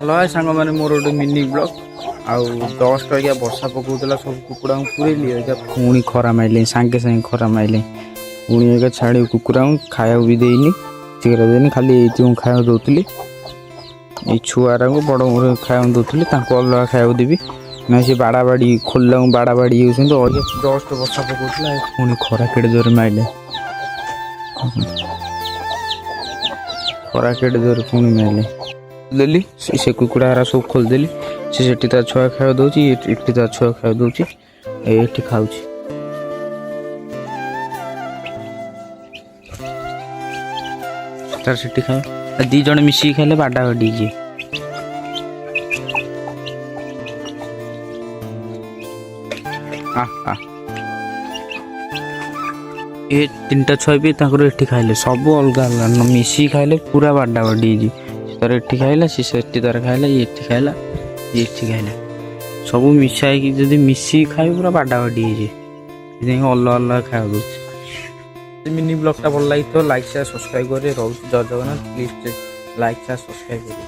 Hello hi सांग मैंने मोर गोटे मिनी ब्लॉग आउ जस्ट आज्ञा वर्षा पकाउला सब कुकुड़ा पूरेली आज्ञा पुणी खरा मारे सांगे सांगे खरा मारे पुणी आज्ञा छाड़ी कुकुरा खाया भी देनी चिगरा देनी खाली ये खाया दौली ये छुआरा को बड़ मोर खाया दौली अलग खाया देवी ना सी बाड़ा बाड़ी खोलला बाड़ा बाड़ी जस्ट वर्षा पकाउला पुणी खरा केड़े जोर मारे खरा केड़े जोर पुणी मारे देली से कुकुड़ा सब खोलदेली से छुआ खाया दौर एटी छुआ खाया दौर ये खाऊ तार से खाए दी जन मिसिक खाइले बाडा बाडी जी ये तीन टा छुआ भी ये खाइले सब अलग अलग मिसिक खाइले पूरा बाडा बाडी जी तार एटी खाइला सी तार खाइला ये खाइला ये खाइला सब मिसाई जब मिसिक खाए पूरा बाडा बाडी अलग अलग खाया दूसरी मिनी ब्लॉग टा भल लगी तो लाइक शेयर सब्सक्राइब करे रोज जय Jagannath please like share subscribe करे।